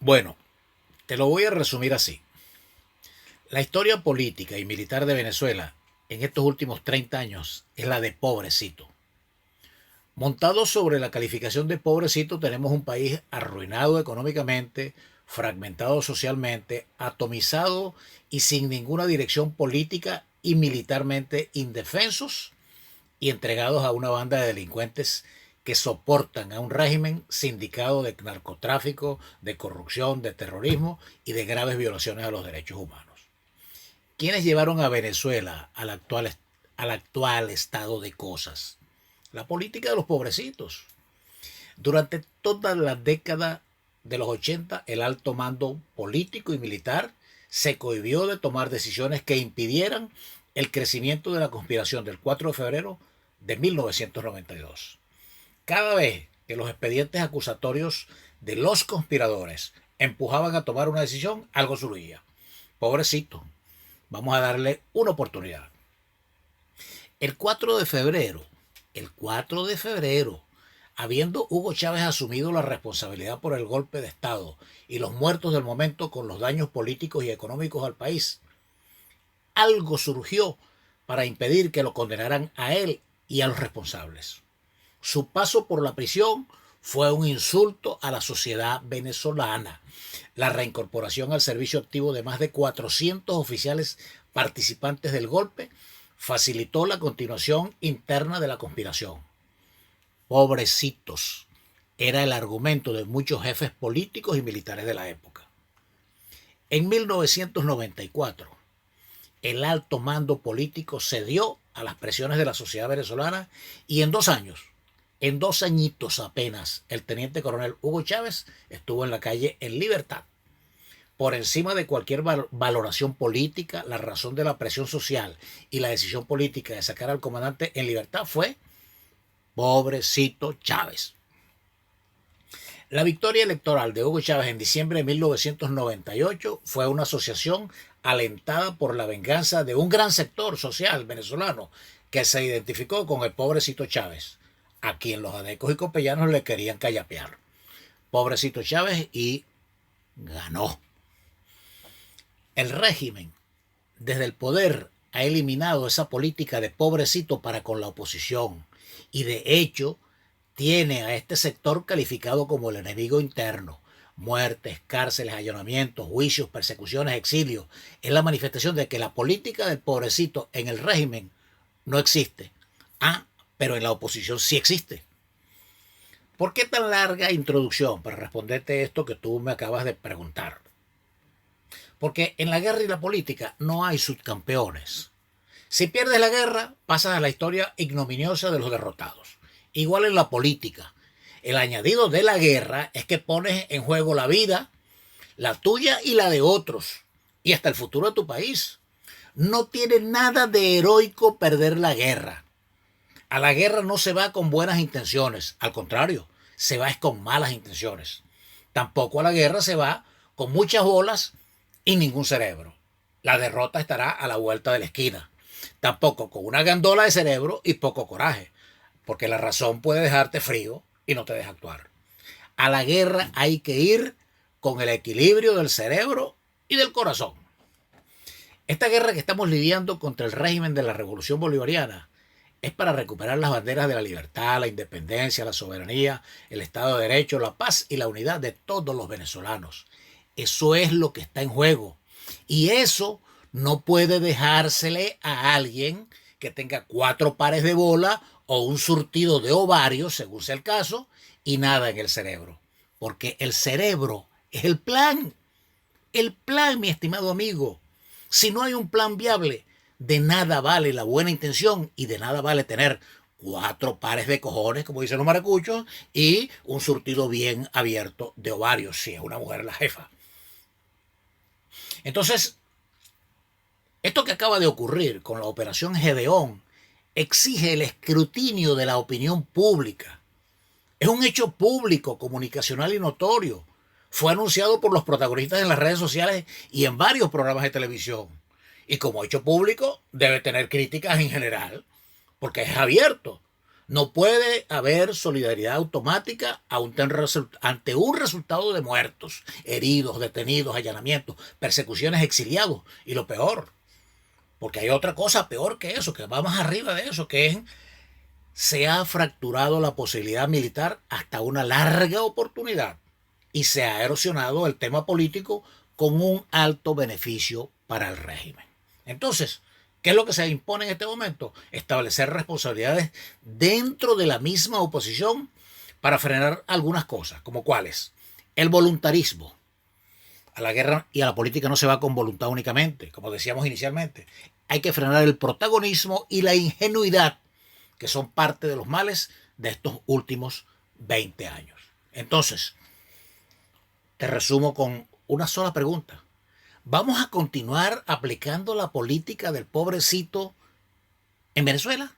Bueno, te lo voy a resumir así. La historia política y militar de Venezuela en estos últimos 30 años es la de pobrecito. Montado sobre la calificación de pobrecito, tenemos un país arruinado económicamente, fragmentado socialmente, atomizado y sin ninguna dirección política y militarmente indefensos y entregados a una banda de delincuentes que soportan a un régimen sindicado de narcotráfico, de corrupción, de terrorismo y de graves violaciones a los derechos humanos. ¿Quiénes llevaron a Venezuela al actual estado de cosas? La política de los pobrecitos. Durante toda la década de los 80, el alto mando político y militar se cohibió de tomar decisiones que impidieran el crecimiento de la conspiración del 4 de febrero de 1992. Cada vez que los expedientes acusatorios de los conspiradores empujaban a tomar una decisión, algo surgía. Pobrecito, vamos a darle una oportunidad. El 4 de febrero, el 4 de febrero, habiendo Hugo Chávez asumido la responsabilidad por el golpe de Estado y los muertos del momento con los daños políticos y económicos al país, algo surgió para impedir que lo condenaran a él y a los responsables. Su paso por la prisión fue un insulto a la sociedad venezolana. La reincorporación al servicio activo de más de 400 oficiales participantes del golpe facilitó la continuación interna de la conspiración. Pobrecitos, era el argumento de muchos jefes políticos y militares de la época. En 1994, el alto mando político cedió a las presiones de la sociedad venezolana y en 2 años, en 2 añitos apenas, el teniente coronel Hugo Chávez estuvo en la calle en libertad. Por encima de cualquier valoración política, la razón de la presión social y la decisión política de sacar al comandante en libertad fue pobrecito Chávez. La victoria electoral de Hugo Chávez en diciembre de 1998 fue una asociación alentada por la venganza de un gran sector social venezolano que se identificó con el pobrecito Chávez, a quien los adecos y copellanos le querían callapear. Pobrecito Chávez, y ganó. El régimen, desde el poder, ha eliminado esa política de pobrecito para con la oposición y de hecho tiene a este sector calificado como el enemigo interno. Muertes, cárceles, allanamientos, juicios, persecuciones, exilios. Es la manifestación de que la política del pobrecito en el régimen no existe. Pero en la oposición sí existe. ¿Por qué tan larga introducción para responderte esto que tú me acabas de preguntar? Porque en la guerra y la política no hay subcampeones. Si pierdes la guerra, pasas a la historia ignominiosa de los derrotados. Igual en la política. El añadido de la guerra es que pones en juego la vida, la tuya y la de otros, y hasta el futuro de tu país. No tiene nada de heroico perder la guerra. A la guerra no se va con buenas intenciones, al contrario, se va con malas intenciones. Tampoco a la guerra se va con muchas bolas y ningún cerebro. La derrota estará a la vuelta de la esquina. Tampoco con una gandola de cerebro y poco coraje, porque la razón puede dejarte frío y no te deja actuar. A la guerra hay que ir con el equilibrio del cerebro y del corazón. Esta guerra que estamos lidiando contra el régimen de la Revolución Bolivariana es para recuperar las banderas de la libertad, la independencia, la soberanía, el Estado de Derecho, la paz y la unidad de todos los venezolanos. Eso es lo que está en juego. Y eso no puede dejársele a alguien que tenga 4 pares de bola o un surtido de ovarios, según sea el caso, y nada en el cerebro. Porque el cerebro es el plan. El plan, mi estimado amigo. Si no hay un plan viable, de nada vale la buena intención y de nada vale tener 4 pares de cojones, como dicen los maracuchos, y un surtido bien abierto de ovarios, si es una mujer la jefa. Entonces, esto que acaba de ocurrir con la operación Gedeón exige el escrutinio de la opinión pública. Es un hecho público, comunicacional y notorio. Fue anunciado por los protagonistas en las redes sociales y en varios programas de televisión. Y como hecho público, debe tener críticas en general, porque es abierto. No puede haber solidaridad automática ante un resultado de muertos, heridos, detenidos, allanamientos, persecuciones, exiliados. Y lo peor, porque hay otra cosa peor que eso, que va más arriba de eso, que es se ha fracturado la posibilidad militar hasta una larga oportunidad y se ha erosionado el tema político con un alto beneficio para el régimen. Entonces, ¿qué es lo que se impone en este momento? Establecer responsabilidades dentro de la misma oposición para frenar algunas cosas, como cuáles. El voluntarismo. A la guerra y a la política no se va con voluntad únicamente, como decíamos inicialmente. Hay que frenar el protagonismo y la ingenuidad, que son parte de los males de estos últimos 20 años. Entonces, te resumo con una sola pregunta. ¿Vamos a continuar aplicando la política del pobrecito en Venezuela?